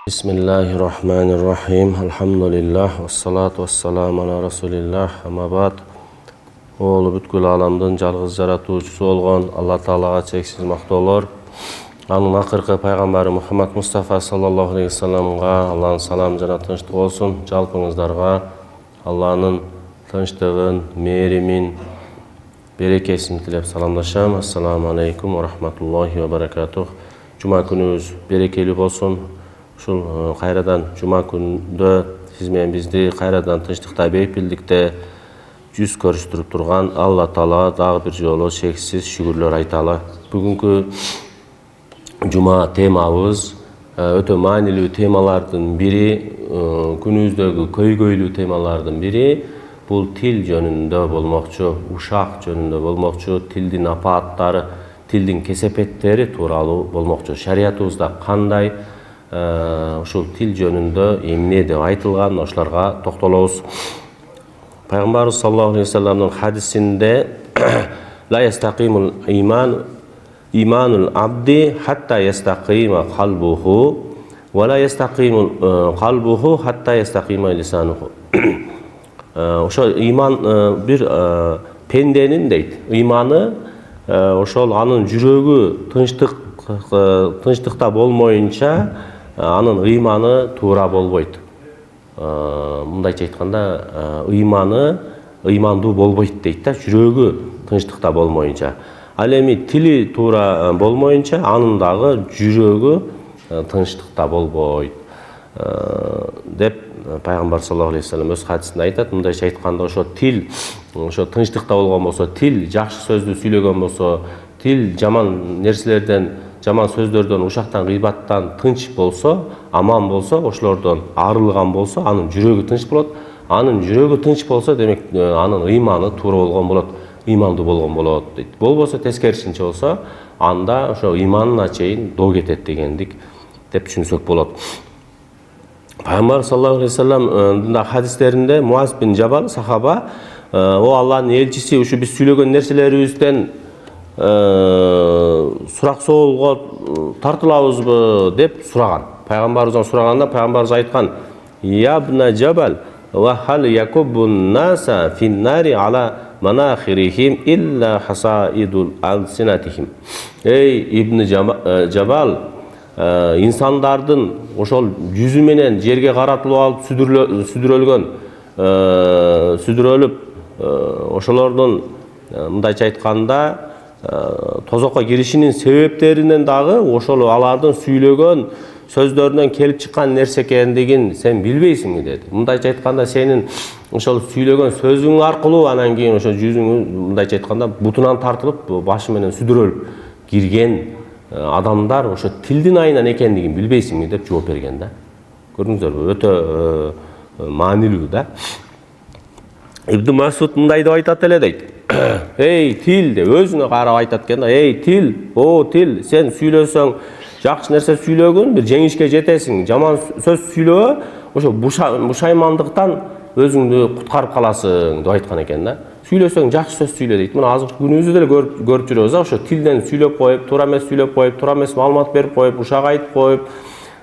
Bismillahirrahmanirrahim. Alhamdulillah. Wassalatu wassalamu ala rasulillah. Amma ba'd. Oğlu бүткүл аламдын жалгыз жаратуучусу болгон Алла Таалага чексиз мактоолор. Анын акыркы пайгамбары Мухаммад Мустафа саллаллаху алейхи вассаламга Алланын саламы жана тынчтыгы болсун. Жалпыңыздарга Алланын тынчтыгын, мээримин, берекесин тилеп саламдашам. Ассаламу алейкум ва рахматуллахи ва баракатух. Жума күнүбүз берекелүү болсун. Ушул кайрадан жума күндө сиз менен бизди кайрадан тынчтыкта, бейпилдикте жүз көрүштүрүп турган Алла Таалага дагы бир жолу шексиз шүгүрлөр айталы. Бүгүнкү жума темабыз өтө маанилүү темалардын бири, күнүбүздөгү көйгөйлүү темалардын бири бул тил жөнүндө болмокчу, ушак жөнүндө болмокчу, тилдин апааттары, тилдин кесепеттери тууралуу болмокчу. Шариятыбызда кандай ушул тил жөнүндө эмне деп айтылган, ошолорго токтолобуз. Пайгамбарыбыз саллаллаху алейхи вассаламдын хадисинде ла ястакимул иманул абди хатта ястакима калбуху ва ла ястакимул калбуху хатта ястакима лисануху. Ошо иман бир пенденин дейт, иманы ошол анын жүрөгү тынчтыкта болмоюнча анын ыйманы туура болбойт. Мындайча айтканда, ыймандуу болбойт дейт да, жүрөгү тынчтыкта болмоюнча. Ал эми тили туура болмоюнча анын дагы жүрөгү тынчтыкта болбойт деп пайгамбар саллаллаху алейхи вассалам өз хадисинде айтат. Мындайча айтканда, ошо тил ошо тынчтыкта болгон болсо, тил жакшы сөздү сүйлөгөн болсо, тил жаман нерселерден, жаман сөздөрдөн, ушактан, гыйбаттан тынч болсо, аман болсо, ошолордон арылган болсо, анын жүрөгү тынч болот. Анын жүрөгү тынч болсо, демек анын ыйманы туура болгон болот, ыймандуу болгон болот дейт. Болбосо, тескерисинче болсо, анда ошо ыйманына чейин доо кетет дегендик деп түшүнсөк болот. Пайгамбар саллаллаху алейхи вассалам хадистеринде Муаз бин Жабал сахаба, о Алланын элчиси, ушу биз сүйлөгөн нерселерибизден сурак соолго тартылабызбы деп сураган. Пайгамбарыбыздан сураганда пайгамбарыбыз айткан: "Ябна Жабал, ва хал якубун наса финнари ала манахирихим илла хасаидул алсинатихим". Эй Ибн Жабал, инсандардын ошол жүзү менен жерге каратылып алып сүдүрөлүп, ошолордун мындайча айтканда тозокко киришинин себептеринен дагы ошол алардын сүйлөгөн сөздөрүнөн келип чыккан нерсе экендигин сен билбейсиңби деди. Мындайча айтканда, сенин ошол сүйлөгөн сөзүң аркылуу анан кийин ошо жүзүң мындайча айтканда бутунан тартылып, башы менен сүдүрөлүп кирген адамдар ошо тилдин айынан экендигин билбейсиңби деп жооп берген да. Көрдүңүздөрбү? Өтө маанилүү да. Ибн Масуд мындай деп айтат эле дейт. Эй тил деп өзүнө карап айтат экен да. Эй тил, о тил, сен сүйлөсөң, жакшы нерсе сүйлөгөн бир жеңишке жетесиң. Жаман сөз сүйлөө, ошо бушаймандыктан өзүңдү куткарып каласың деп айткан экен да. Сүйлөсөң жакшы сөз сүйлө дейт. Мына азыр күнүбүздө деле көрүп жүрөбүз, ошо тилден сүйлөп коюп, туура эмес сүйлөп коюп, туура эмес маалымат берип коюп, ушак айтып коюп,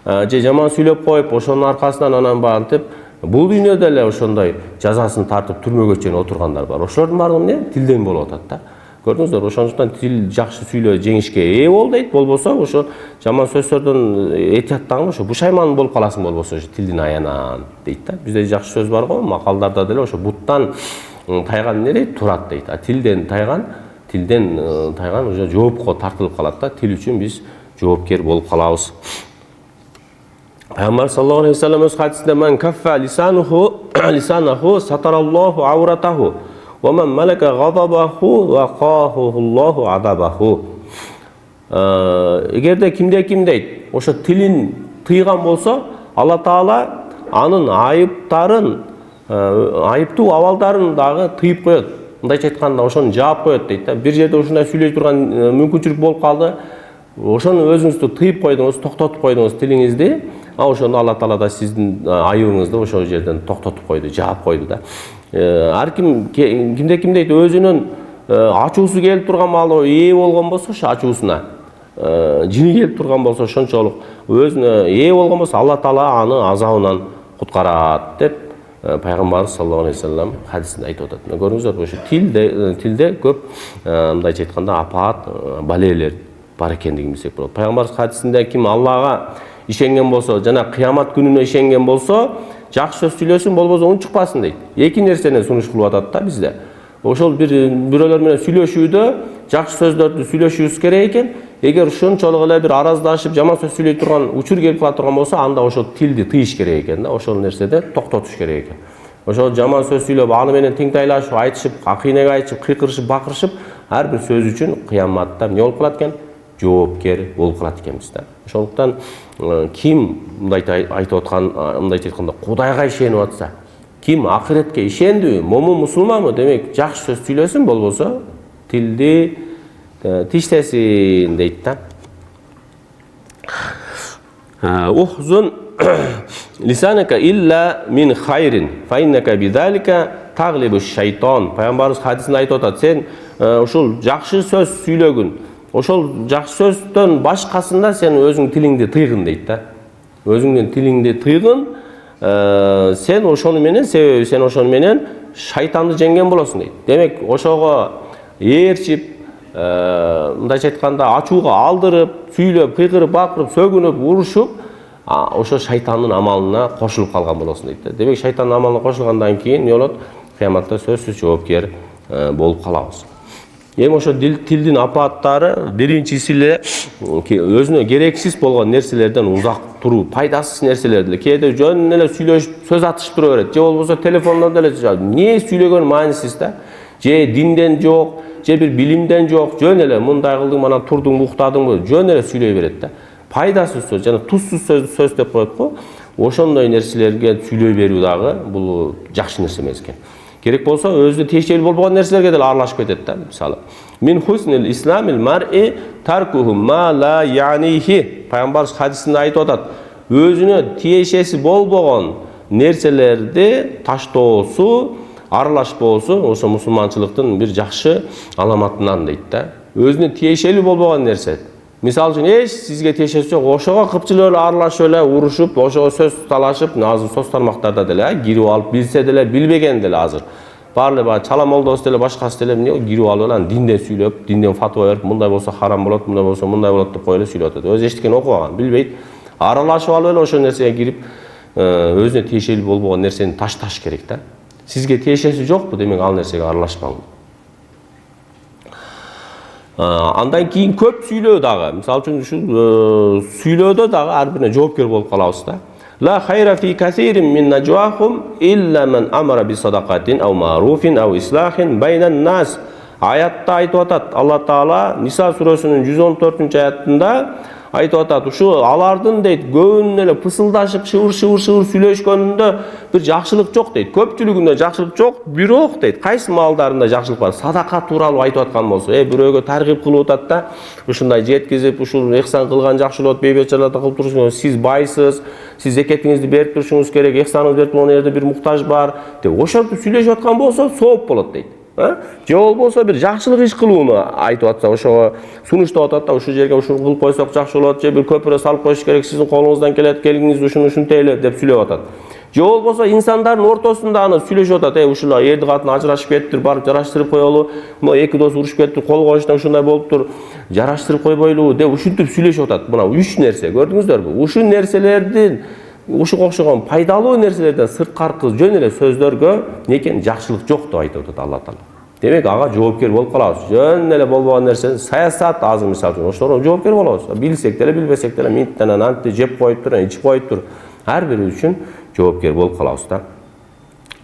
же жаман сүйлөп коюп, ошонун аркасынан анан бантип, бул дүйнөдө эле ошондой жазасын тартып түрмөгө чейин отургандар бар. Ошолордун баардыгы эмне? Тилден болуп атат да. Көрдүңүздөрбү? Ошондуктан тил жакшы сүйлөө жеңишке ээ бол дейт. Болбосо ошо жаман сөздөрдөн этияттагы ошо бушайман болуп каласың, болбосо ошо тилдин аянан дейт да. Бизде жакшы сөз бар го, макалдарда деле ошо буттан тайган эмне дейт? Турат дейт. А тилден тайган ошо жоопко тартылып калат да. Тил үчүн биз жоопкер болуп калабыз. Пайгамбар саллаллаху алейхи вассалам өз хадисинде: "Ман каффа лисанаху сатараллаху ауратаху, ва ман малака гадабаху ва қахухуллаху адабаху". Эгерде ким дейт, ошо тилин тыйган болсо, Алла Таала анын айыптуу абалдарын дагы тыйып коет. Мындайча айтканда, ошону жаап коет дейт да. Бир жерде ушундай сүйлөй турган мүмкүнчүлүк болуп калды, ошону өзүңүздү тыйып койдуңуз, токтотуп койдуңуз тилиңизди, ошону Алла Таала да сиздин айыбыңызды ошол жерден токтотуп койду, жаап койду да. Ар ким кимде дейт, өзүнүн ачуусу келип турган маалда ээ болгон болсо, ошо ачуусуна жини келип турган болсо, ошончолук өзүнө ээ болгон болсо, Алла Таала аны азабынан куткарат деп пайгамбарыбыз саллаллаху алейхи вассалам хадисинде айтып атат. Мына көрүңүздөр, ошо тилде көп мындайча айтканда апаат, балелер бар экендигин билсек болот. Пайгамбарыбыз хадисинде ким Аллага ишенген болсо, жана кыямат күнүнө ишенген болсо, жакшы сөз сүйлөсүн, болбосо уну чыкпасын дейт. Эки нерсени сунуш кылып атат да бизде. Ошол бирөөлөр менен сүйлөшүүдө жакшы сөздөрдү сүйлөшүбүз керек экен. Эгер ушунчолук эле бир араздашып, жаман сөз сүйлөй турган учур келип кала турган болсо, анда ошол тилди тыйыш керек экен да. Ошол нерседе токтотуш керек экен. Ошол жаман сөз сүйлөп, аны менен теңтайлашып, айтышып, акыйнеге айтышып, кыйкырышып, бакырышып, ар бир сөз үчүн кыяматта эмне болуп калат экен? Жоопкер болуп калат экенбиз да. Ошондуктан ким мындай айтып аткан, мындайча айтканда Кудайга ишенип атса, ким акыретке ишендиби, момун мусулманбы, демек жакшы сөз сүйлөсүн, болбосо тилди тиштесин дейт да. Ухзун лисанака илля мин хайрин фа иннака бидалика таглибу шайтан. Пайгамбарыбыз хадисинде айтып атат, сен ушул жакшы сөз сүйлөгүн, ошол жакшы сөздөн башкасында сен өзүң тилиңди тыйгын дейт да. Өзүңдүн тилиңди тыйгын, сен ошону менен, себеби сен ошону менен шайтанды жеңген болосуң дейт. Демек, ошого ээрчип, мындайча айтканда ачууга алдырып, сүйлөп, кыйкырып, бакырып, сөгүнүп, урушуп, ошо шайтандын амалына кошулуп калган болосуң дейт. Демек, шайтандын амалына кошулгандан кийин эмне болот? Кыяматта сөзсүз жоопкер болуп калабыз. Эми ошо тилдин апааттары биринчиси эле өзүнө керексиз болгон нерселерден узак туруу, пайдасыз нерселерди. Кээде жөн эле сүйлөшүп, сөз атышып тура берет. Же болбосо телефондон деле эмне сөйлөгөн маанисиз да. Же динден жок, же бир билимден жок, жөн эле мындай кылдың, манан турдуң, уктадыңбы, жөн эле сүйлөй берет да. Пайдасыз сөз, жана тузсуз сөз деп коет го. Ошондой нерселерге сүйлөй берүү дагы бул жакшы нерсе эмес экен. Керек болсо өзү тиешелүү болбогон нерселерге деле аралашып кетет да. Мисалы, мин хуснил исламил мар'i таркуху ма ла я'нихи. Пайгамбарыбыз хадисинде айтып атат, өзүнө тиешеси болбогон нерселерди таштоосу, аралашпоосу ошо мусулманчылыктын бир жакшы аламатынан дейт да. Өзүнө тиешелүү болбогон нерсе. Мисалы үчүн, эч сизге тиешеси жок, ошого кыпчылап эле аралашып эле, урушуп, ошого сөз талашып, азыр соц тармактарда деле кирип алып, билсе деле, билбеген деле азыр. Бар эле баягы чала молдос деле, башкасы деле эмне кирип алып эле динден сүйлөп, динден фатва берип, мындай болсо харам болот, мындай болсо мындай болот деп коюп эле сүйлөп атат. Өзү эчтекени окубаган, билбейт. Аралашып алып эле ошол нерсеге кирип, өзүнө тиешелүү болбогон нерсени ташташ керек да. Сизге тиешеси жокпу, демек ал нерсеге аралашпаңыз. Андан кийин көп сүйлөө дагы. Мисалы үчүн ушул сүйлөөдө дагы ар бирине жоопкер болуп калабыз да. La khayra fi kathirin min najwahum illa man amara bi sadaqatin aw ma'rufin aw islahin baynan nas. Аятта айтып атат, Алла Таала Ниса сүрөсүнүн 114-аятында айтып атат, ушу алардын дейт, көбүнөн эле пысылдашып, шыбыр сүйлөшкөнүндө бир жакшылык жок дейт. Көпчүлүгүндө жакшылык жок, бирок дейт, кайсы маалдарында жакшылык бар? Садака тууралуу айтып аткан болсо, бирөөгө таргип кылып атат да, ушундай жеткизип, ушул ихсан кылган жакшы болот, бейбечаларда кылып турушуңуз, сиз байсыз, сиз зекетиңизди берип турушуңуз керек, ихсаныңызды берип турган жерде бир муктаж бар деп ошентип сүйлөшүп аткан болсо, сооп болот дейт. Же болбосо бир жакшылык иш кылууну айтып атса, ошого сунуштап атат да, ушул жерге ушуну кылып койсок жакшы болот, же бир көпүрө салып коюш керек, сиздин колуңуздан келет, келиңиз ушунтейле деп сүйлөп атат. Же болбосо инсандардын ортосунда аны сүйлөшүп атат, ушул эрди катын ажырашып кеттир, барып жараштырып коелу, мына эки дос урушуп кеттир, кол коюштан ушундай болуптур, жараштырып койбойлубу деп ушинтип сүйлөшүп атат. Мына 3 нерсе, көрдүңүздөрбү? Ушул нерселердин, ушуга окшогон пайдалуу нерселерден сырткаркы жөн эле сөздөргө некен жакшылык жок деп айтып атат Алла Таала. Демек ага жоопкер болуп калабыз. Жөн эле болбогон нерсе, саясат азыр мисалы, ошолорго жоопкер болобуз. Билсек деле, билбесек деле, минттен антты жеп коюптур, ичип коюптур. Ар бири үчүн жоопкер болуп калабыз да.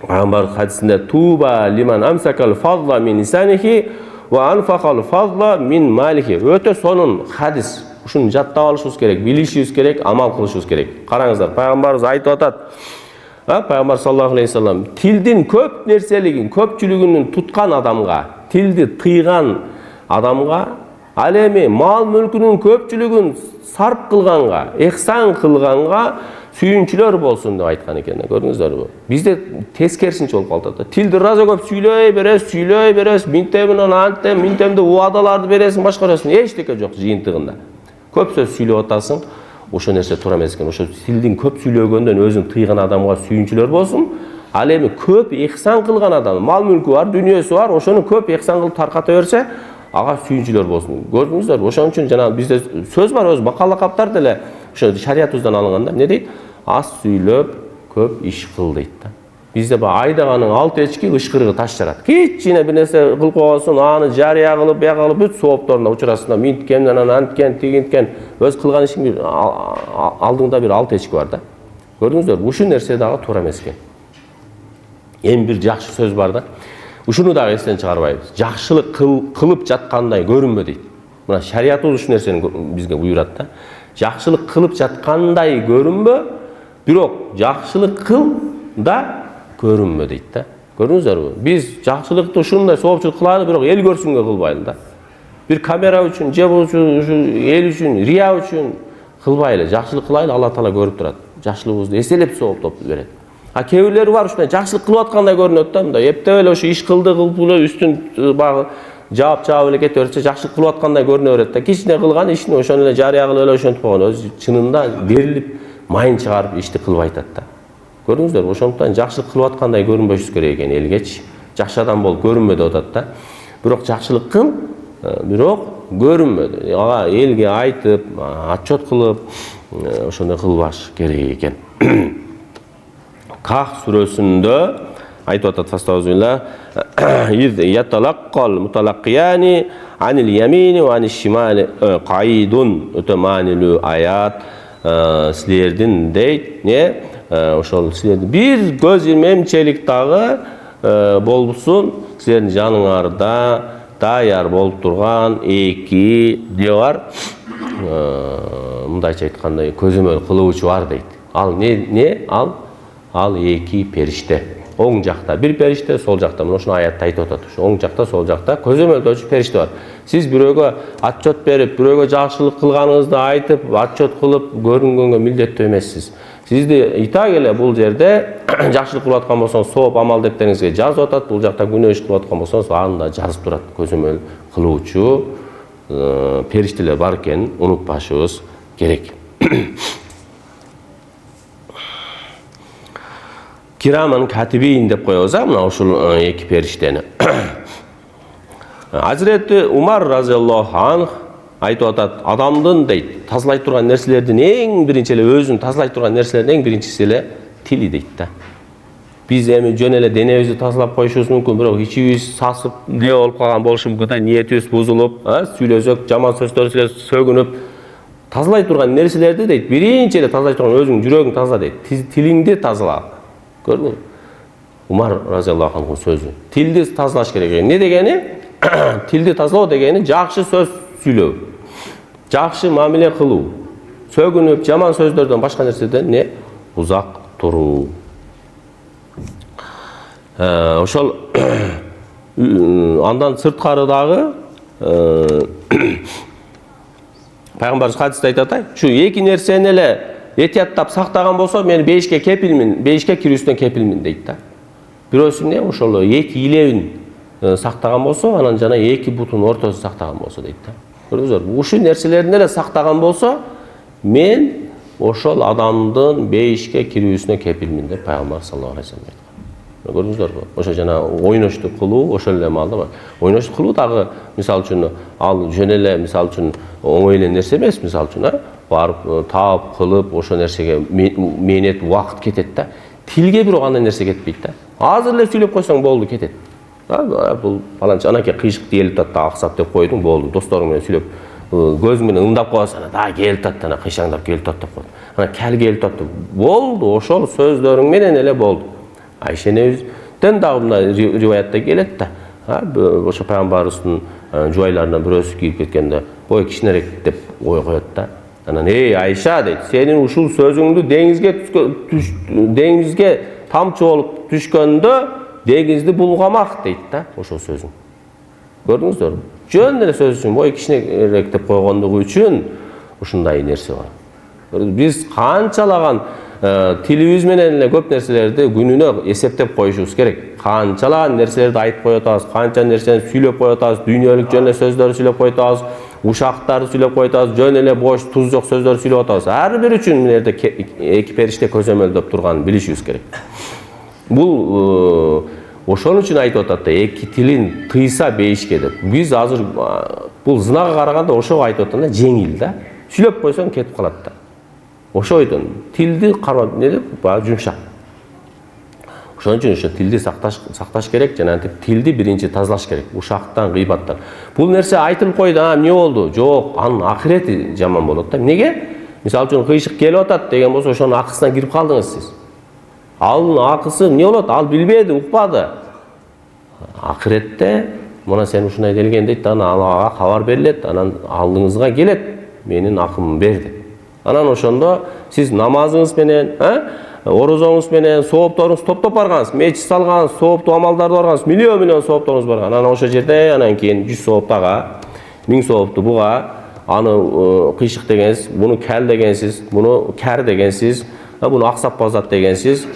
Пайгамбар хадисинде туба лиман амсакал фадла мин лисанихи ва анфакал фадла мин малихи. Өтө сонун хадис. Ушуну жаттап алышыбыз керек, билишибиз керек, амал кылышыбыз керек. Караңыздар, пайгамбарыбыз айтып атат. Пайгамбар саллаллаху алейхи вассалам тилдин көп нерселигин, көпчүлүгүнүн туткан адамга, тилди тыйган адамга, ал эми мал мүлкүнүн көпчүлүгүн сарп кылганга, ихсан кылганга сүйүнчүлөр болсун деп айткан экен. Көрдүңүздөрбү? Бизде тескерисинче болуп калат. Тилди раза көп сүйлөй бересиз, минтеминен антем, минтемде убадаларды бересиң, башкарасың, эчтеке жок жыйынтыгында. Көп сөз сүйлөп атасың, ошо нерсе туура эмес экен. Ошо тилдин көп сүйлөгөндөн өзүң тыйган адамга сүйүнчүлөр болсун. Ал эми көп ихсан кылган адам, мал мүлкү бар, дүйнөсү бар, ошону көп ихсан кылып тарката берсе, ага сүйүнчүлөр болсун. Көрдүңүздөр, ошон үчүн жана бизде сөз бар, өзү макал лакаптар деле ошо шариятыбыздан алынганда. Не дейт? Аз сүйлөп, көп иш кыл дейт да. Бизде айдаганын 6 эчки ышкырыгы таш жарат. Кичине бир нерсе кылып койгонсун, аны жарыя кылып, бияка кылып бүт соопторуна учурасында минткен, анан анткен, тигинткен, өз кылган ишиң алдыңда бир 6 эчки бар да. Көрдүңүздөр, ушул нерсе дагы туура эмес экен. Эми бир жакшы сөз бар да. Ушуну дагы эстен чыгарбайбыз. Жакшылык кылып жаткандай көрүнбө дейт. Мына шариятыбыз ушул нерсени бизге буйрат да. Жакшылык кылып жаткандай көрүнбө, бирок жакшылык кыл да көрүнмө дейт да. Көрдүңүздөрбү? Биз жакшылыкты ушундай соопчулук кылалы, бирок эл көрсүнгө кылбайлы да. Бир камера үчүн, же эл үчүн, рия үчүн кылбайлы. Жакшылык кылайлы, Алла Таала көрүп турат. Жакшылыгыбызды эселеп сооптоп берет. А кээ бирлери бар ушундай жакшылык кылып аткандай көрүнөт да, мындай эптеп эле ошо иш кылды, кылып эле үстүн багы жаап эле кете берсе, жакшылык кылып аткандай көрүнө берет да. Кичине кылган ишин ошону эле жарыя кылып эле ошентип койгон. Өзү чынында берилип, майын чыгарып ишти кылбай атат да. Көрдүңүздөр, ошондуктан жакшылык кылып аткандай көрүнбөшүбүз керек экен элгечи. Жакшы адам болуп көрүнмө деп атат да. Бирок жакшылык кыл, бирок көрүнмө. Ага элге айтып, отчет кылып, ошондой кылбаш керек экен. Ках сүрөсүндө айтып атат фастаузулла из яталаккал муталаккияни анил ямини ва аниш шимали каидун өтө маанилүү аят силердин дейт не ошол силердин бир көз ирмемчелик дагы болбусун силердин жаныңарда даяр болуп турган эки не бар мындайча айтканда көзөмөл кылуучу бар дейт. Ал не ал эки периште. Оң жакта бир периште, сол жакта. Мына ушуну аятта айтып атат. Оң жакта, сол жакта көзөмөлдөөчү периште бар. Сиз бирөөгө отчет берип, бирөөгө жакшылык кылганыңызды айтып, отчет кылып көрүнгөнгө милдеттүү эмессиз. Сизди итак эле бул жерде жакшылык кылып аткан болсоңуз сооп амал дептериңизге жазып атат, бул жакта күнөө иш кылып аткан болсоңуз аны да жазып турат. Көзөмөл кылуучу периштелер бар экенин унутпашыбыз керек. Кираман катибин деп коебуз, мына ушул эки периштени. Азирети Умар разияллаху анх айтып атат, адамдын дейт, тазалай турган нерселердин эң биринчи эле өзүн тазалай турган нерселердин эң биринчиси эле тили дейт да. Биз эми жөн эле денебизди тазалап коюшубуз мүмкүн, бирок ичибиз сасып, не болуп калган болушу мүмкүн да, ниетибиз бузулуп, сүйлөсөк, жаман сөздөр сөгүнүп, тазалай турган нерселерди дейт, биринчи эле тазалай турган өзүң жүрөгүң таза дейт, тилиңди тазала. Көрдүңбү? Умар разияллаху анху сөзү. Тилди тазалаш керек экен. Не дегени? Тилди тазалоо дегени жакшы сөз сүйлөө, жакшы мамиле кылуу, сөгүнүп, жаман сөздөрдөн башка нерседен не узак туруу. Ошол андан сырткары дагы пайгамбарыбыз хадисте айтат, ушу эки нерсени эле этияттап сактаган болсо, мен бейишке кепилмин, бейишке кирүүсүнөн кепилмин дейт да. Бирөөсү эмне? Ошол эки илебин сактаган болсо, анан жана эки бутун ортосун сактаган болсо дейт да. Көрдүңүздөр? Ушул нерселерин эле сактаган болсо, мен ошол адамдын бейишке кирүүсүнө кепилмин деп пайгамбар саллаллаху алейхи вассалам айткан. Көрдүңүздөрбү? Ошо жана ойноштук кылуу, ошол эле маалда бар. Ойноштук кылуу дагы мисалы үчүн ал жөн эле мисалы үчүн оңой эле нерсе эмес, мисалы үчүн барып таап кылып ошо нерсеге мээнет убакыт кетет да. Тилге бирок андай нерсе кетпейт да. Азыр эле сүйлөп койсоң болду, кетет. Бул баланча анакей кыйшык келип атат да, аксап деп койдуң, болду. Досторуң менен сүйлөп көзүң менен ыңдап коесуң, да келип атат, ана кыйшаңдап келип атат деп койду. Ана кел келип атат. Болду, ошол сөздөрүң менен эле болду. Айша энебизден дагы мындай риваятта келет да. Ошо пайгамбарыбыздын жубайларынан бирөөсү кирип кеткенде, ой кичинерээк деп ой коет да. Анан Айша дейт, сенин ушул сөзүңдү деңизге тамчы болуп түшкөндө деңизди булгамак дейт да, ошол сөзүң. Көрдүңүздөр? Жөн эле сөз үчүн, ой кичинерээк деп койгондугу үчүн ушундай нерсе бар. Биз канчалаган тилибиз менен эле көп нерселерди күнүнө эсептеп коюшубуз керек. Канчалаган нерселерди айтып коюп атабыз, канча нерсени сүйлөп коюп атабыз, дүйнөлүк жөн эле сөздөрдү сүйлөп коюп атабыз. ушактарды сүйлөп коюп атабыз, жөн эле бош туз жок сөздөр сүйлөп атабыз. Ар бир үчүн мына жерде эки периште көзөмөлдөп турганын билишибиз керек. Бул ошон үчүн айтып атат да, эки тилин тыйса бейишке деп. Биз азыр бул зынага караганда ошого айтып атканда жеңил да. Сүйлөп койсоң кетип калат да. Ошо ойдон тилди карап не деп жумшак. Ошон үчүн ошо тилди сакташ керек, жана тилди биринчи тазалаш керек. Ушактан, гыйбаттан. Бул нерсе айтылып койду, эмне болду? Жок, анын акырети жаман болот да. Эмнеге? Мисалы үчүн кыйшык келип атат деген болсо, ошонун акысына кирип калдыңыз сиз. Анын акысы эмне болот? Ал билбеди, укпады. Акыретте мына сен ушундай делген дейт, анан ага кабар берилет, анан алдыңызга келет, менин акымды бер деп. Анан ошондо сиз намазыңыз менен, орозоңуз менен соопторуңуз топтоп баргансыз, мечит салгансыз, сооптуу амалдарды баргансыз, миллион соопторуңуз барган. Анан ошол жерде анан кийин 100 соопту ага, 1000 соопту буга, аны кыйшык дегенсиз, буну кәл дегенсиз, буну кәр дегенсиз, буну аксап базат дегенсиз,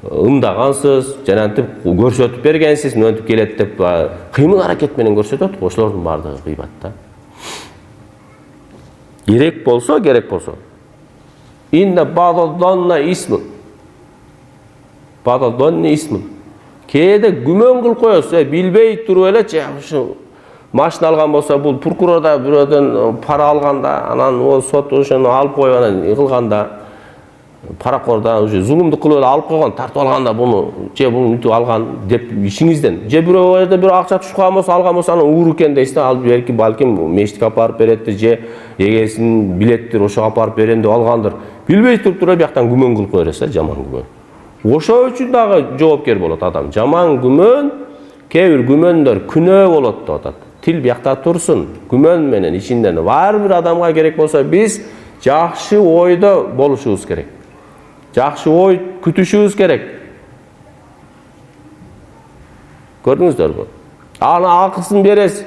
ымдагансыз, жанантип көрсөтүп бергенсиз, мынтип келет деп кыймыл аракет менен көрсөтөт. Ошолордун баардыгы гыйбат да. Керек болсо. Инна бадалданна исмун. Бадалданна исмун. Кээде күмөн кылып коесуз, билбей туруп эле, ушу машина алган болсо, бул прокурорда бирөөдөн пара алганда, анан ол сот ошону алып коюп анан кылганда, паракорда уже зулумдук кылып эле алып койгон, тартып алганда буну, буну мынтип алган деп ишиңизден. Бирөө жерде бир акча түшүп калган болсо, алган болсо, анан уур экен дейсиз, ал балким мечитке апарып берет, эгесин билеттир, ошого апарып берем деп алгандыр. Билбей туруп бияктан күмөн кылып кое бересиз, жаман күмөн. Ошо үчүн дагы жоопкер болот адам. Жаман күмөн, кээ бир күмөндөр күнөө болот деп атат. Тил биякта турсун, күмөн менен ичинден. Ар бир адамга керек болсо, биз жакшы ойдо болушубуз керек. Жакшы ой күтүшүбүз керек. Көрдүңүздөрбү? Аны акысын бересиз.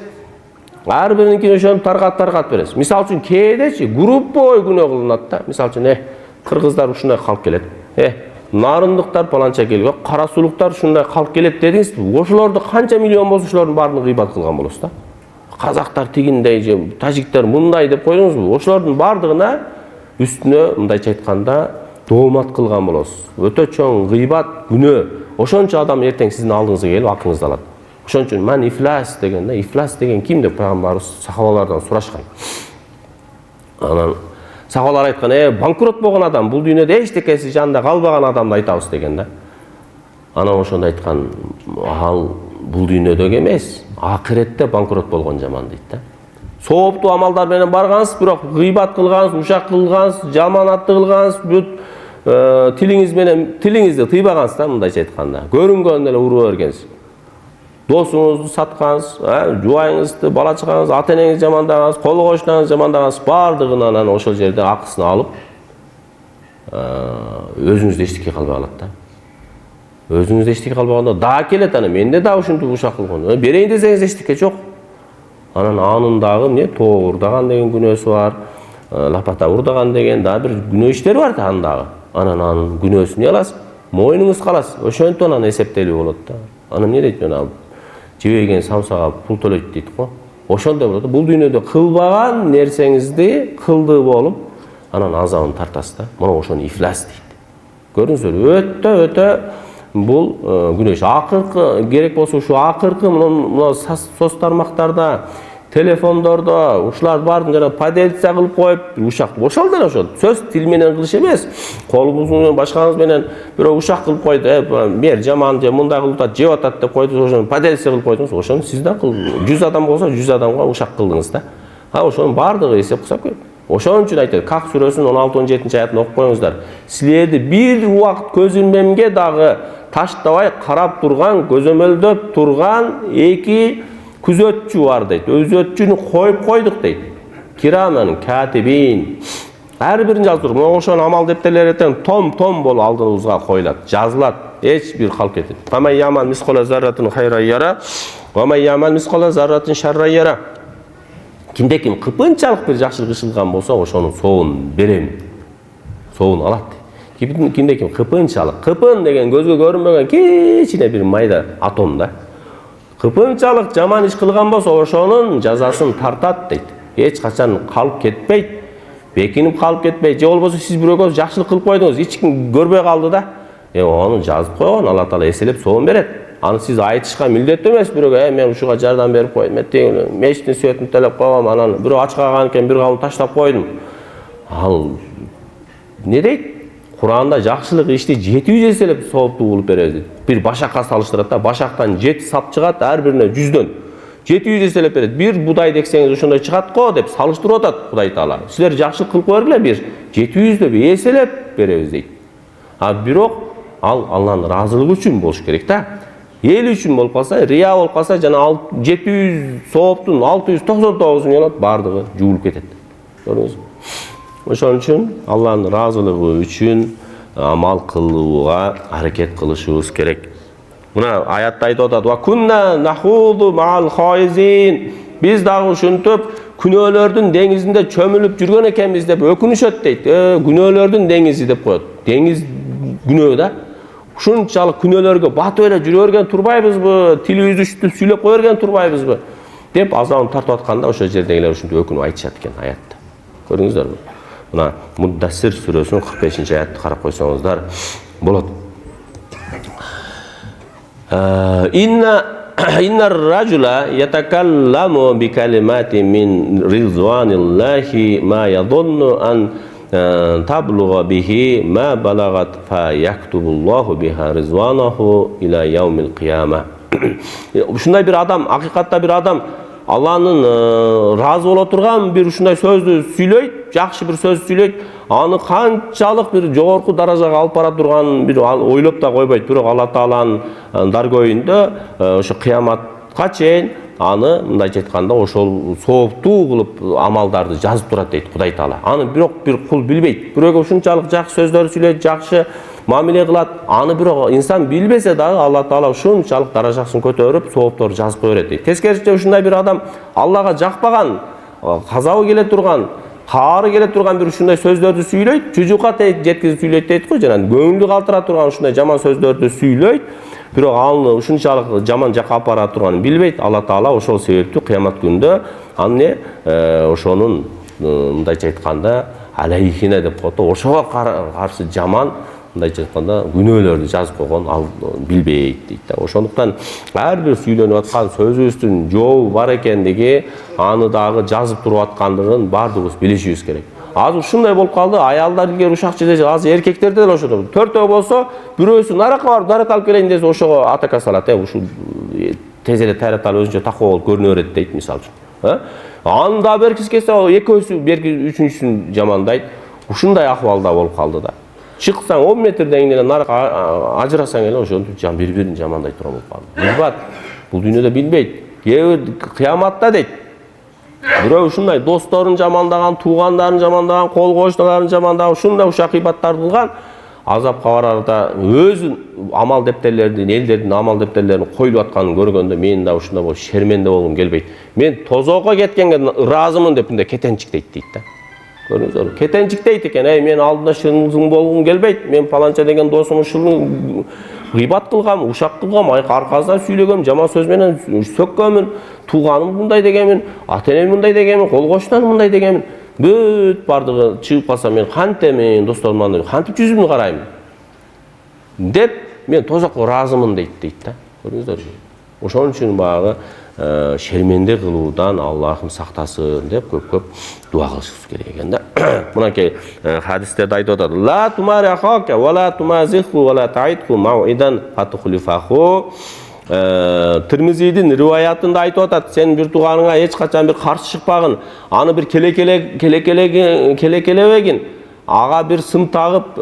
Ар биринин ошону таргат бересиз. Мисалы үчүн кээдечи группа ой күнөө кылынат да. Мисалы үчүн кыргыздар ушундай калып келет. Нарындыктар паланча келип, кара сулуктар ушундай калып келет дедиңиз. Ошолорду канча миллион болсо ошолордун баарын гыйбат кылган болосуз да. Казактар тигиндей, тажиктер мындай деп койдуңузбу? Ошолордун баардыгына үстүнө мындайча айтканда доомат кылган болосуз. Өтө чоң гыйбат, күнөө. Ошончо адам эртең сиздин алдыңызга келип акыңызды алат. Ошон үчүн мен ифлас дегенде, ифлас деген ким деп пайгамбарыбыз сахабалардан сурашкан. Анан сахабалар айткан, банкрот болгон адам, бул дүйнөдө эчтекеси жанында калбаган адамды айтабыз деген да. Анан ошондо айткан, ал бул дүйнөдөгү эмес, акыретте банкрот болгон жаман дейт да. Сооптуу амалдар менен баргансыз, бирок гыйбат кылгансыз, ушак кылгансыз, жаманатты кылгансыз, тилиңизди тыйбагансыз да, мындайча айтканда. Көрүнгөн эле уруп бергенсиз. Досуңузду саткансыз, жубайыңызды, бала чагаңызды, ата-энеңизди жамандагансыз, кол кошунаңызды жамандагансыз, баардыгын анан ошол жерде акысын алып, өзүңүздө эчтеке калбай калат да. Өзүңүздө эчтеке калбаганда да келет, анан менде да ушинтип ушак кылгон. Берейин десеңиз эчтеке жок. Анан анын дагы тоо урдаган деген күнөөсү бар, лапата урдаган деген да бир күнөө иштери бар да анын дагы. Анан анын күнөөсүн эмне кыласыз? Мойнуңузга аласыз. Ошентип анан эсептелүү болот да. Анан эмне дейт мына жебеген самсага пул төлөйт дейт го. Ошондой болот. Бул дүйнөдө кылбаган нерсеңизди кылды болуп, анан азабын тартасыз да. Мына ошону ифлас дейт. Көрдүңүзбү? Өтө бул күнөө. Акыркы керек болсо ушу акыркы мына соц тармактарда, телефондордо ушулар баарын жана подельция кылып коюп, ушак. Ошол деле ошол. Сөз тил менен кылыш эмес. Колуңуз менен башкаңыз менен бирөө ушак кылып койду, бер жаман же мындай кылып атат, жеп атат деп койдуңуз, ошону подельция кылып койдуңуз. Ошону сиз да 100 адам болсо 100 адамга ушак кылдыңыз да. Ошонун баардыгы эсеп кылсак көп. Ошон үчүн айтат, Ках сүрөсүнүн 16-17 аятын окуп коюңуздар. Силерди бир убакыт көз илмемге дагы таштабай карап турган, көзөмөлдөп турган эки күзөтчү бар дейт. Өзөтчүнү коюп койдук дейт. Кирамен катибин. Ар бирин жазып туруп, ошон амал дептерлерден том болуп алдыбызга коюлат, жазылат. Эч бир калып кетет. Фамай яман мискола зарратын хайрайяра, вамай яман мискола зарратын шаррайяра. Кимде ким кыпынчалык бир жакшылык иш кылган болсо, ошонун соогун берем. Соогун алат. Кимде ким кыпынчалык. Кыпын деген көзгө көрүнбөгөн кичине бир майда атом да. Кыпынчалык жаман иш кылган болсо, ошонун жазасын тартат дейт. Eч качан калып кетпейт, бекинип калып кетпейт. Же болбосо сиз бирөөгө жакшылык кылып койдуңуз, эч ким көрбөй калды да. Аны жазып койгон, Алла Таала эселеп соом берет. Аны сиз айтышка милдеттүү эмес бирөөгө, мен ушуга жардам берип койдум, мен мечиттин светин төлөп койгом, анан бирөө ач калган экен, бир кабыл таштап койдум. Ал не дейт? Куранда жакшылык ишти 700 эселеп сооптуу кылып беребиз дейт. Бир башакка салыштырат да, башактан 7 сап чыгат, ар бирине 100дөн 700 эселеп берет. Бир будай дексеңиз ошондой чыгат го деп салыштырып атат Кудай Таала. Силер жакшылык кылып койгула, бир 700 деп эселеп беребиз дейт. А бирок ал Алланын ыраазылыгы үчүн болуш керек да. Эл үчүн болуп калса, рия болуп калса, жана 700 сооптун 699 болот, бардыгы жуулуп кетет. Көрдүңүзбү? Ошон үчүн Алланын ыраазылыгы үчүн амал кылууга аракет кылышыбыз керек. Мына аятта айтып атат: "Ва кунна нахуду мал хайзин." Биз дагы ушинтип күнөөлөрдүн деңизинде чөмүлүп жүргөн экенбиз деп өкүнүшөт дейт. Күнөөлөрдүн деңизи деп коет. Деңиз күнөө да. Ушунчалык күнөөлөргө батып эле жүрө берген турбайбызбы? Тилибизди ушинтип сүйлөп кое берген турбайбызбы? Деп азабын тартып атканда ошол жердегилер ушинтип өкүнүп айтышат экен аятта. Көрдүңүздөрбү? Мына Муддассир сүрөсүнүн 45-аятты карап койсоңуздар болот. Иннар ражула ятакалламу би калимати мин ризваниллахи ма ядунну ан таблуга бихи ма балагат фа яктубуллаху биха ризванаху ила яумил кияма. Ушундай бир адам, акыйкатта бир адам Алланын разы боло турган бир ушундай сөздү сүйлөйт, жакшы бир сөз сүйлөйт, аны канчалык бир жогорку даражага алып бара турганын бир ойлоп да койбойт. Бирок Алла Тааланын даргөйүндө ошо кыяматка чейин аны мындайча айтканда ошол сооптуу кылып амалдарды жазып турат дейт Кудай Таала. Аны бирок бир кул билбейт. Бирөөгө ушунчалык жакшы сөздөр сүйлөйт, жакшы мамиле кылат. Аны бирок инсан билбесе дагы Алла Таала ушунчалык даражасын көтөрүп, соопторду жазып кое берет дейт. Тескерисинче ушундай бир адам Аллага жакпаган, казабы келе турган, каары келе турган бир ушундай сөздөрдү сүйлөйт, чужукка жеткизип сүйлөйт дейт го, жана көңүлдү калтыра турган ушундай жаман сөздөрдү сүйлөйт. Бирок аны ушунчалык жаман жакка алып бара турганын билбейт. Алла Таала ошол себептүү кыямат күндө аны ошонун мындайча айтканда алейхине деп коет. Ошого каршы жаман мындайча айтканда күнөөлөрдү жазып койгон ал билбейт дейт да. Ошондуктан ар бир сүйлөнүп аткан сөзүбүздүн жообу бар экендиги, аны дагы жазып туруп аткандыгын баардыгыбыз билишибиз керек. Азыр ушундай болуп калды, аялдар илгери ушак жеде, азыр эркектерде деле ошондой. Төртөө болсо, бирөөсү наракка барып нарак алып келейин десе, ошого атака салат, ушу тез эле тайраталы өзүнчө такоо болуп көрүнө берет дейт мисалы үчүн. Аны да беркиси келсе, экөөсү берки үчүнчүсүн жамандайт. Ушундай акыбалда болуп калды да. Чыксаң 10 метрден эле нарак ажырасаң эле ошентип бири-бирин жамандай турган болуп калды. Билбат, бул дүйнөдө билбейт. Кыяматта дейт. Бирөө ушундай досторун жамандаган, туугандарын жамандаган, кол кошуналарын жамандаган, ушундай ушак ибаттарды кылган, азапка барарда өзүн амал дептерлерин, элдердин амал дептерлерин коюлуп атканын көргөндө мен да ушундай болуп шерменде болгум келбейт. Мен тозокко кеткенге ыраазымын деп мындай кетенчиктейт дейт да. Көрдүңүзбү? Кетенчиктейт экен. Мен алдында шырмызың болгум келбейт. Мен паланча деген досумун шырмын гыйбат кылгам, ушак кылгам, аркасынан сүйлөгөм, жаман сөз менен сөккөмүн, тууганым мындай дегенмин, ата-энем мындай дегенмин, кол кошунан мындай дегенмин. Бүт бардыгы чыгып калса мен кантемин, досторум менен кантип жүзүмдү карайм деп мен тозокко ыраазымын дейт да. Көрдүңүздөрбү? Ошон үчүн багы шерменде кылуудан Аллахым сактасын деп көп дуа кылышыбыз керек экен да. Мынакей хадистерде айтып атат: "Ла тумари хака ва ла тумазиху ва ла таидху мауидан фатхулифаху." Тирмизидин риваятында айтып атат: "Сен бир тууганыңа эч качан бир каршы чыкпагын, аны бир келекелебегин, ага бир сым тагып,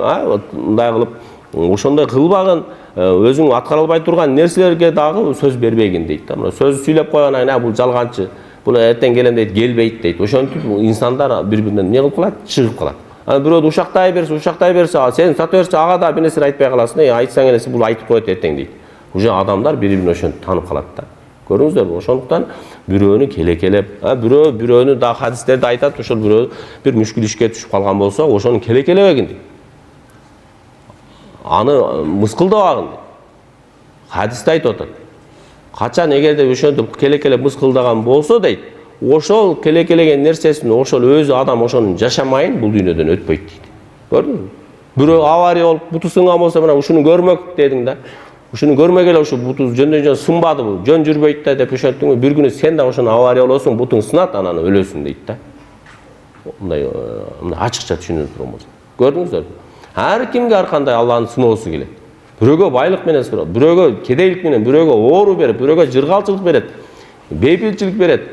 мындай кылып ошондой кылбагын, өзүң аткара албай турган нерселерге дагы сөз бербегин" дейт да. Мына сөз сүйлөп койгон, бул жалганчы, бул эртең келем дейт, келбейт дейт. Ошентип инсандар бири-биринен эмне кылып калат? Чыгып калат. Бирөөдү ушактай берсе, сен сата берсе, ага да бир нерсе айтпай каласың. Айтсаң эле бул айтып коет эртең дейт. Уже адамдар бири-бирин ошентип таанып калат да. Көрдүңүздөрбү? Ошондуктан бирөөнү келекелеп, бирөөнү да хадистерде айтат, ошол бирөө бир мүшкүл ишке түшүп калган болсо, ошону келекелебегин дейт. Аны мыскылдабагын дейт. Хадисте айтып атат. Качан эгерде ошентип келекелеп мыскылдаган болсо дейт, ошол келекелеген нерсесин ошол өзү адам ошону жашамайын бул дүйнөдөн өтпөйт дейт. Көрдүңүзбү? Бирөө авария болуп буту сынган болсо мына ушуну көрмөк дедиң да. Ушуну көрмөгеле ушу буту жөндөн сынбады бул, жөн жүрбөйт да деп ошентиңби? Бир күнү сен да ошону авария болосуң, бутуң сынат, анан өлөсүң дейт да. Мындай ачыкча түшүнүп турган болсо. Көрдүңүздөрбү? Ар кимге ар кандай Алланын сыноосу келет. Бирөөгө байлык менен сыноо, бирөөгө кедейлик менен, бирөөгө оору берет, бирөөгө жыргалчылык берет, бейпилчилик берет.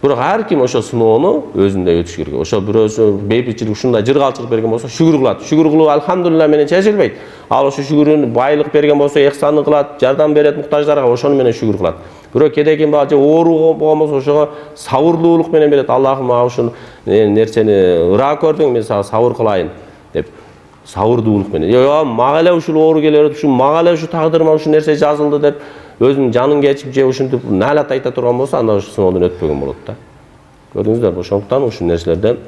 Бирок ар ким ошо сыноону өзүндө өтүш керек. Ошо бирөөсү бейпилчилик ушундай жыргалчылык берген болсо шүгүр кылат. Шүгүр кылуу алхамдулилла менен чечилбейт. Ал ошо шүгүрүн байлык берген болсо ихсанын кылат, жардам берет муктаждарга, ошону менен шүгүр кылат. Бирөө кедейген бала же оору болгон болсо ошого сабырлуулук менен берет. Аллахым мага ушул нерсени ыраа көрдүң, мен сага сабыр кылайын деп сабырдуулук менен. Йо, мага эле ушул оору келе берет, ушу мага эле ушу тагдырыма ушул нерсе жазылды деп өзүнүн жанын кечип же ушинтип наалат айта турган болсо, анда ушу сыноодон өтпөгөн болот да. Көрдүңүздөрбү? Ошондуктан ушул нерселерде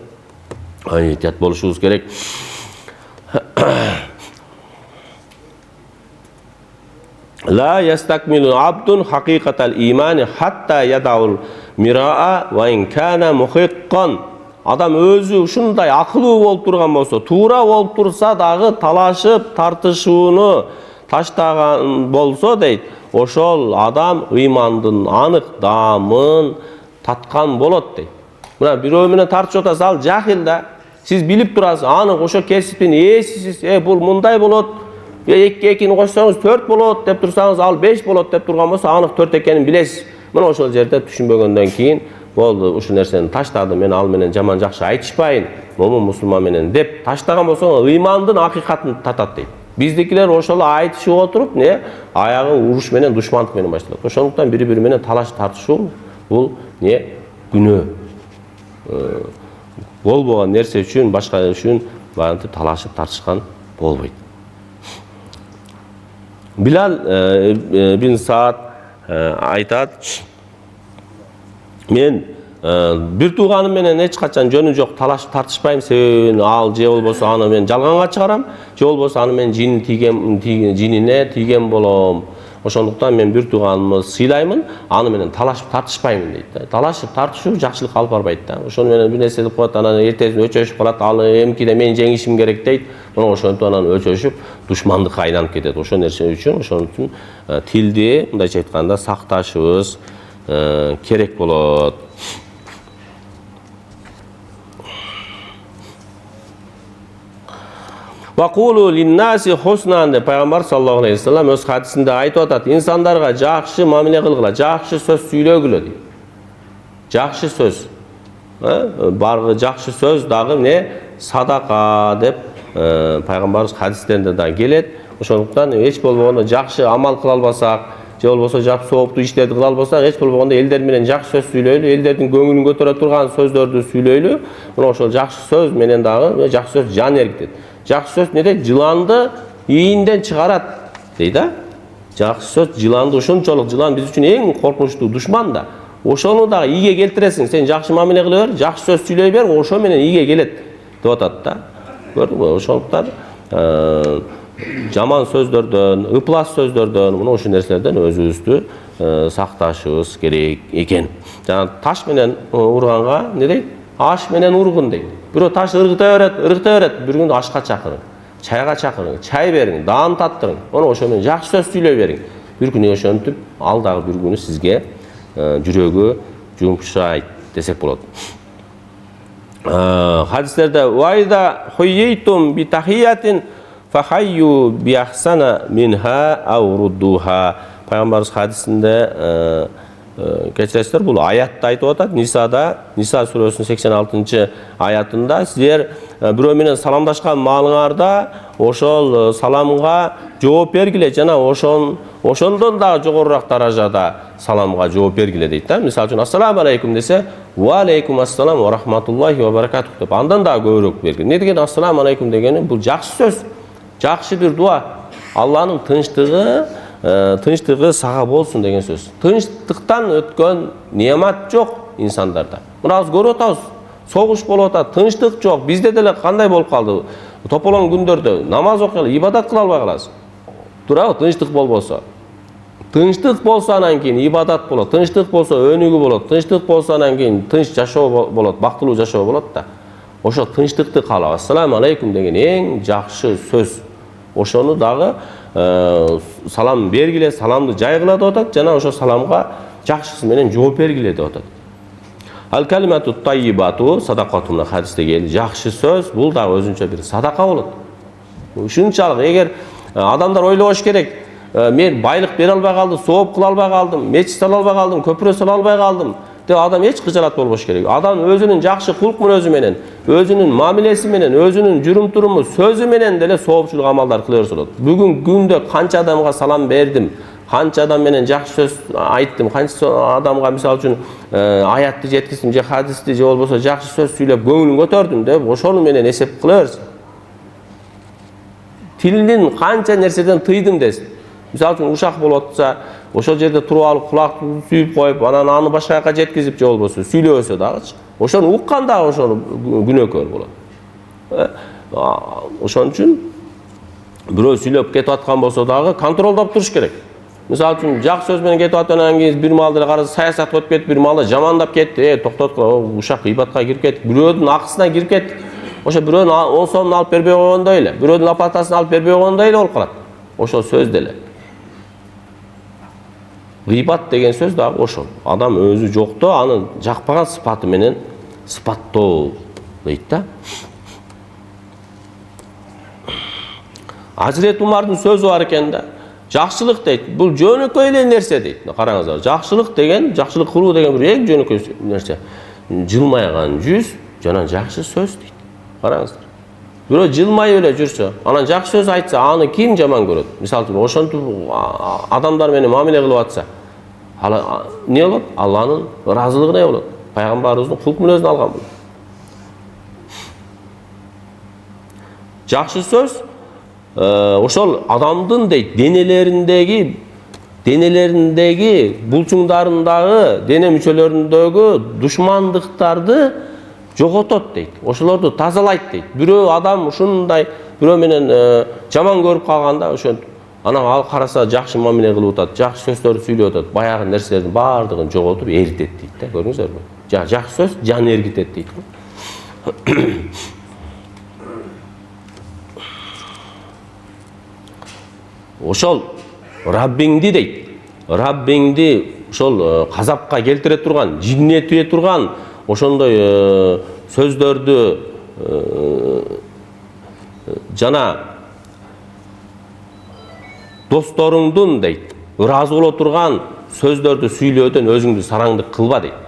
айтят болушубуз керек. La yastakmilu abdun haqiqatal imani hatta yadaul miraa wa in kana muhiqqan. Адам өзү ушундай акылуу болуп турган болсо, туура болуп турса дагы талашып, тартышууну таштаган болсо дейт, ошол адам ыймандын анык даамын таткан болот дейт. Мына бирөө менен тартышып атасыз, ал жахил да. Сиз билип турасыз, анык ошо кесиптин ээсисиз, бул мындай болот, 2-2-ни кошсоңуз 4 болот деп турсаңыз, ал 5 болот деп турган болсо, анык 4 экенин билесиз. Мына ошол жерде түшүнбөгөндөн кийин болду, ушул нерсени таштадым, мен ал менен жаман жакшы айтышпайын, момун мусулман менен деп таштаган болсоң, ыймандын акыйкатын татат дейт. Биздикилер ошол айтышып отуруп, аягы уруш менен, душмандык менен башталат. Ошондуктан бири-бири менен талаш тартышуу бул күнөө. Болбогон нерсе үчүн, башка үчүн баягы талашып тартышкан болбойт. Билал бин Саад айтат: мен бир тууганым менен эч качан жөнү жок талашып тартышпайм, себебин ал же болбосо аны мен жалганга чыгарам, же болбосо аны мен жинине тийген болом. Ошондуктан мен бир тууганымды сыйлаймын, аны менен талашып тартышпаймын дейт. Талашып тартышуу жакшылык алып барбайт да. Ошону менен бир нерсе деп коет, анан эртесин өчөшүп калат, ал эмкиде мен жеңишим керек дейт. Мына ошентип анан өчөшүп душмандыкка айланып кетет. Ошол нерсе үчүн, ошон үчүн тилди мындайча айтканда сакташыбыз керек болот. Вакулу линнаси хуснан деп пайгамбар саллаллаху алейхи ва саллям өз хадисинде айтып атат: инсандарга жакшы мамиле кылгыла, жакшы сөз сүйлөгүлө дейт. Жакшы сөз. Баргы жакшы сөз дагы садака деп пайгамбарыбыз хадистеринде да келет. Ошондуктан эч болбогондо жакшы амал кыла албасак, же болбосо жакшы сооптуу иштерди кыла албасак, эч болбогондо элдер менен жакшы сөз сүйлөйлү, элдердин көңүлүн көтөрө турган сөздөрдү сүйлөйлү. Мына ошол жакшы сөз менен дагы жакшы сөз жан эргитет. Жакшы сөз не дейт? Жыланды ийинден чыгарат дейт да. Жакшы сөз жыланды, ошончолук жылан биз үчүн эң коркунучтуу душман да. Ошону дагы ийге келтиресиң, сен жакшы мамиле кыла бер, жакшы сөз сүйлөй бер, ошо менен ийге келет деп атат да. Көрдүңбү? Ошондуктан жаман сөздөрдөн, ыплас сөздөрдөн, мына ошол нерселерден өзүбүздү сакташыбыз керек экен. Жана таш менен урганга не дейт? Аш менен ургун дейт. Бирөө таш ыргыта берет, бир күн ашка чакырың, чайга чакырың, чай бериң, даам таттырың. Мына ошо менен жакшы сөз сүйлөй бериң. Бир күнү ошентип, ал дагы бир күнү сизге жүрөгү жумшайт десек болот. Хадистерде вайда хуйейтум би тахиятин фахайю би ахсана минха ау руддуха. Пайгамбарыбыз хадисинде кечиресиздер, бул аятта айтып атат, Ниса сүрөсүнүн 86 аятында, силер бирөө менен саламдашкан маалыңарда ошол саламга жооп бергиле, жана ошондон дагы жогорураак даражада саламга жооп бергиле дейт да. Мисалы үчүн ассаламу алейкум десе, ва алейкум ассалам ва рахматуллахи ва баракатух деп андан дагы көбүрөөк бергиле. Не деген ассаламу алейкум дегени? Бул жакшы сөз, жакшы бир дуа. Алланын тынчтыгы сага болсун деген сөз. Тынчтыктан өткөн неамат жок инсандарда. Мына биз көрүп атабыз, согуш болуп атат, тынчтык жок. Бизде деле кандай болуп калды? Тополоң күндөрдө намаз окуялы, ибадат кыла албай каласыз. Туурабы? Тынчтык болбосо. Тынчтык болсо анан кийин ибадат болот, тынчтык болсо өнүгүү болот, тынчтык болсо анан кийин тынч жашоо болот, бактылуу жашоо болот да. Ошо тынчтыкты каалап, ассаламу алейкум деген эң жакшы сөз. Ошону дагы салам бергиле, саламды жайгыла деп атат, жана ошо саламга жакшысы менен жооп бергиле деп атат. Ал калимату таййибату садакатуна хадисте келди. Жакшы сөз бул дагы өзүнчө бир садака болот. Ушунчалык эгер адамдар ойлош керек, мен байлык бере албай калдым, сооп кыла албай калдым, мечит сала албай калдым, көпүрө сала албай калдым деп адам эч кыжалат болбош керек. Адам өзүнүн жакшы кулк мүнөзү менен, өзүнүн мамилеси менен, өзүнүн жүрүм туруму, сөзү менен деле соопчулук амалдар кыла берсе болот. Бүгүн күндө канча адамга салам бердим, канча адам менен жакшы сөз айттым, канча адамга мисалы үчүн аятты жеткиздим, же хадисти, же болбосо жакшы сөз сүйлөп көңүлүн көтөрдүм деп ошону менен эсеп кыла берсин. Тилинин канча нерседен тыйдым десин. Мисалы үчүн ушак болуп атса, ошол жерде туруп алып кулакты сүйүп коюп, анан аны башка жака жеткизип же болбосо сүйлөбөсө дагычы, ошону уккан дагы ошону күнөөкөр болот. Ошон үчүн бирөө сүйлөп кетип аткан болсо дагы контролдоп туруш керек. Мисалы үчүн жакшы сөз менен кетип аткандан кийин бир маалда эле караса саясатка өтүп кетип, бир маалда жамандап кетти. Токтот, ушак гыйбатка кирип кетти, бирөөдүн акысына кирип кетти. Ошо бирөөнүн 10 сомун алып бербей койгондой эле, бирөөдүн апатасын алып бербей койгондой эле болуп калат. Ошол сөз деле. Гыйбат деген сөз дагы ошол. Адам өзү жокто аны жакпаган сыпаты менен сыпаттоо дейт да. Азирет Умардын сөзү бар экен да. Жакшылык дейт, бул жөнөкөй эле нерсе дейт. Караңыздар, жакшылык деген, жакшылык кылуу деген бир эң жөнөкөй нерсе. Жылмайган жүз жана жакшы сөз дейт. Караңыздар. Бирөө жылмай эле жүрсө, анан жакшы сөз айтса, аны ким жаман көрөт? Мисалы үчүн, ошентип адамдар менен мамиле кылып атса, не болот? Алланын ыраазылыгына болот. Пайгамбарыбыздын кулк мүнөзүн алган бул. Жакшы сөз ошол адамдын дейт денелериндеги булчуңдарындагы, дене мүчөлөрүндөгү душмандыктарды жоготот дейт. Ошолорду тазалайт дейт. Бирөө адам ушундай бирөө менен жаман көрүп калганда, ошентип анан ал караса жакшы мамиле кылып атат, жакшы сөздөрдү сүйлөп атат, баягы нерселердин баардыгын жоготуп эритет дейт да. Көрдүңүздөрбү? Жакшы сөз жан эргитет дейт. Ошол Раббиңди дейт. Раббиңди ошол казапка келтире турган, жигнетире турган ошондой сөздөрдү жана досторуңдун дейт, ыраазы боло турган сөздөрдү сүйлөөдөн өзүңдү сараңдык кылба дейт.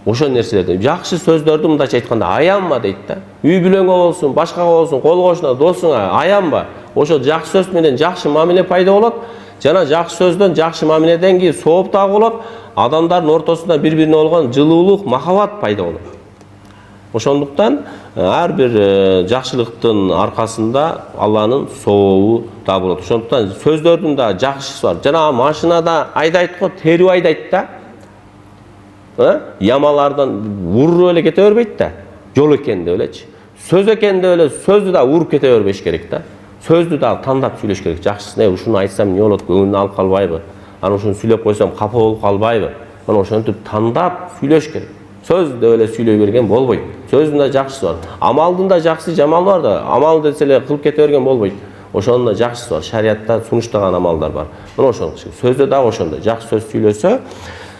Ошол нерселерди, жакшы сөздөрдү мындайча айтканда аянба дейт да. Үй бүлөңө болсун, башкага болсун, кол кошуна, досуңа аянба. Ошол жакшы сөз менен жакшы мамиле пайда болот. Жана жакшы сөздөн, жакшы мамиледен кийин сооп дагы болот. Адамдардын ортосунда бири-бирине болгон жылуулук, махаббат пайда болот. Ошондуктан ар бир жакшылыктын аркасында Алланын сообу да болот. Ошондуктан сөздөрдүн да жакшысы бар. Жана машинада айдайт го, терип айдайт да. Ямалардан уруп эле кете бербейт да. Жол экен деп элечи. Сөз экен деп эле сөздү да уруп кете бербеш керек да. Сөздү да тандап сүйлөш керек. Жакшысын, ушуну айтсам эмне болот, көңүлүнө алып калбайбы? Анан ушуну сүйлөп койсом капа болуп калбайбы? Мына ошентип тандап сүйлөш керек. Сөз деп эле сүйлөй берген болбойт. Сөздүн да жакшысы бар. Амалдын да жакшы, жамалы бар да. Амал десе эле кылып кете берген болбойт. Ошонун да жакшысы бар. Шариатта сунуштаган амалдар бар. Мына ошол сөздө да ошондой. Жакшы сөз сүйлөсө,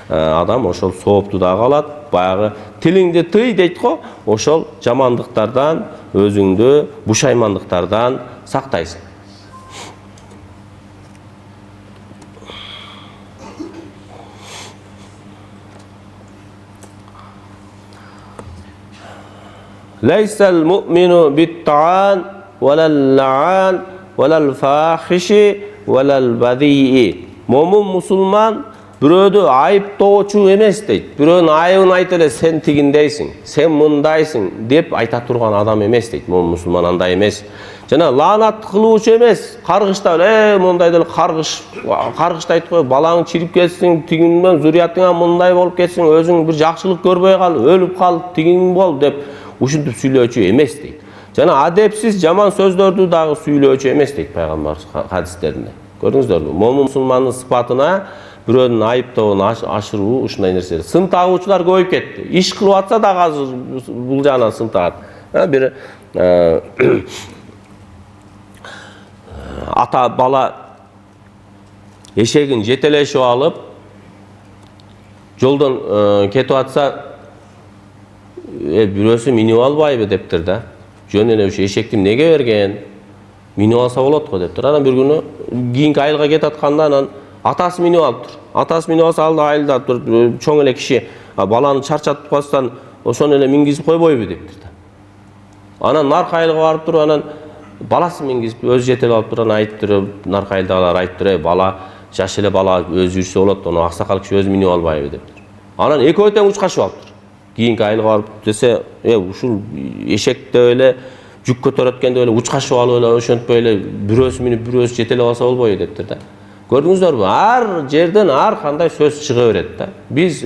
адам ошол соопту дагы алат. Баягы тилиңди тый дейт го, ошол жамандыктардан, өзүңдү бушаймандыктардан сактайсың. Лейсал муъмину биттаан валал лаан валал фахиши валал бадии. Момун мусулман бирөөдү айыптоочу эмес дейт. Бирөөнүн айыбын айтып эле сен тигиндейсиң, сен мындайсың деп айта турган адам эмес дейт. Момун мусулман андай эмес. Жана лаанат кылуучу эмес, каргыштап мындай деле каргыштайт го, балаң чирип кетсин, тигинден зуриятыңа мындай болуп кетсин, өзүң бир жакшылык көрбөй кал, өлүп кал, тигиң бол деп ушинтип сүйлөөчү эмес дейт. Жана адепсиз жаман сөздөрдү дагы сүйлөөчү эмес дейт пайгамбар хадистеринде. Көрдүңүздөрбү? Момун мусулмандын сыпатына бирөөнүн айыптоонун ашыруу ушундай нерселер. Сын тагуучулар көбөйүп кетти. Иш кылып атса дагы азыр бул жагынан сын тагат. Бир ата бала эшегин жетелешип алып жолдон кетип атса бирөөсү минип албайбы дептир да. Жөн эле ушу эшекти эмнеге берген? Минип алса болот го дептир. Анан бир күнү кийинки айылга кетип атканда анан атасы минип алыптыр. Атасы минип алса ал да айылда чоң эле киши баланы чарчатып калсаң ошону эле мингизип койбойбу дептир да. Анан наркы айылга барып туруп анан баласы мингизип өзү жетелеп алып туруп анан айтыптыр, наркы айылдагылар айтыптыр, бала жаш эле бала өзү жүрсө болот, ону аксакал киши өзү минип албайбы дептир. Анан экөө тең учкашып алыптыр. Кийинки айылга барып десе, ушул эшекте эле жүк көтөрөт экен деп эле учкашып алып эле ошентпей эле бирөөсү минип бирөөсү жетелеп алса болбойбу дептир да. Көрдүңүздөрбү? Ар жерден ар кандай сөз чыга берет да. Биз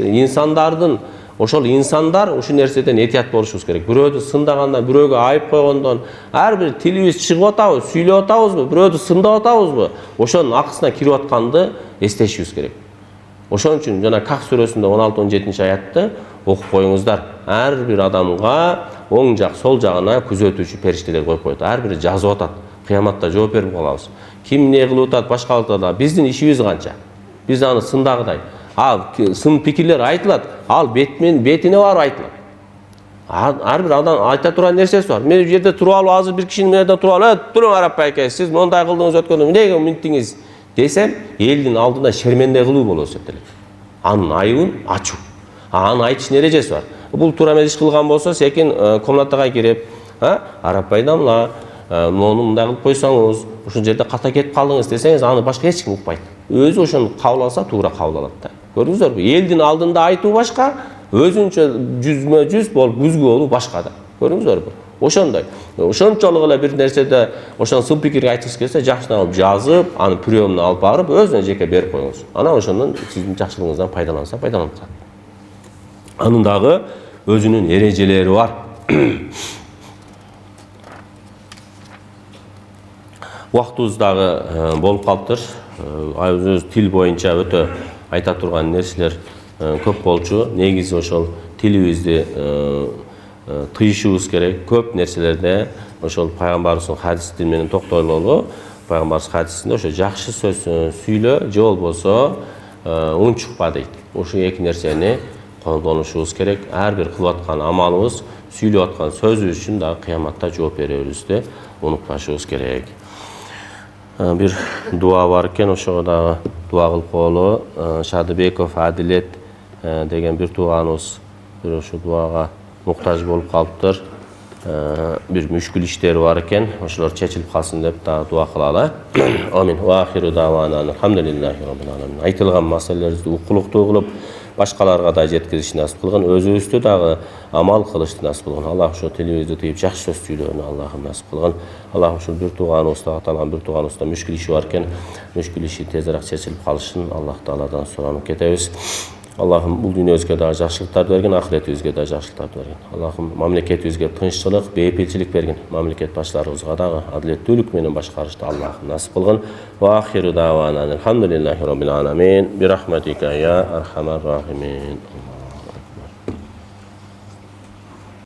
ошол инсандар ушул нерседен этият болушубуз керек. Бирөөдү сындаганда, бирөөгө айып койгондон, ар бир тилибиз чыгып атабы, сүйлөп атабызбы, бирөөдү сындап атабызбы, ошонун акысына кирип атканды эстешибиз керек. Ошон үчүн жана Кахф сүрөсүндө 16-17 аятты окуп коюңуздар. Ар бир адамга оң жак, сол жагына күзөтүүчү периштелер коюп коет. Ар бири жазып атат. Кыяматта жооп берип калабыз. Ким эмне кылып атат, башкалыкта биздин ишибиз канча? Биз аны сындагыдай. Сын пикирлер айтылат. Ал бетине барып айтылат. Ар бир адам айта турган нерсеси бар. Мен бул жерде туруп алып азыр бир кишинин менен туруп алып, туруң Арап байке, сиз мондай кылдыңыз өткөндө эмнеге минттиңиз десем, элдин алдында шерменде кылуу болуп эсептелет. Анын айыбын ачуу. Анын айтыш эрежеси бар. Бул туура эмес иш кылган болсо, секин комнатага кирип, Арап байдамла, мону мындай кылып койсоңуз, ушул жерде ката кетип калдыңыз десеңиз, аны башка эч ким укпайт. Өзү ошону кабыл алса, туура кабыл алат да. Көрдүңүздөрбү? Элдин алдында айтуу башка, өзүнчө жүзмө-жүз болуп күзгү болуу башка да. Көрдүңүздөрбү? Ошондой. Ошончолук эле бир нерседе ошон сын пикир айтыш келсе, жакшыдан алып жазып, аны приемуна алып барып, өзүнө жеке берип коюңуз. Анан ошондон сиздин жакшылыгыңыздан пайдаланса, пайдаланып калат. Анын дагы өзүнүн эрежелери бар. Убактыбыз дагы болуп калыптыр. Өз тил боюнча өтө айта турган нерселер көп болчу. Негизи ошол тилибизди тыйышыбыз керек. Көп нерселерде ошол пайгамбарыбыздын хадисти менен токтололу. Пайгамбарыбыз хадисинде ошо жакшы сөз сүйлө, же болбосо унчукпа дейт. Ошол эки нерсени колдонушубуз керек. Ар бир кылып аткан амалыбыз, сүйлөп аткан сөзүбүз үчүн дагы кыяматта жооп беребизди унутпашыбыз керек. Бир дуа бар экен, ошого дагы дуа кылып коелу. Шадыбеков Адилет деген бир тууганыбыз бир ошол дуага муктаж болуп калыптыр. Бир мүшкүл иштери бар экен, ошолор чечилип калсын деп дагы дуа кылалы. Амин. Ва ахиру давана алхамдулиллахи роббил аламин. Айтылган маселелерди укулуктуу кылып, башкаларга да жеткизишти насип кылгын, өзүбүздү дагы амал кылышты насип кылгын. Аллах ошо тилибизди тыйып жакшы сөз сүйлөөнү Аллахым насип кылгын. Аллах ушул бир тууганыбызда аталган бир тууганыбызда мүшкүл иши бар экен, мүшкүл иши тезирээк чечилип калышын Аллах Тааладан суранып кетебиз. Аллахым бул дүйнөбүзгө дагы жакшылыктарды берген, ахиретибизге дагы жакшылыктарды берген. Аллахым мамлекетибизге тынччылык, бейпилчилик берген. Мамлекет башларыбызга дагы адилеттүүлүк менен башкарышты Аллахым насип кылгын. Ва ахиру давана алхамдулиллахи роббил аламин. Бирахматика я архамар рахимин.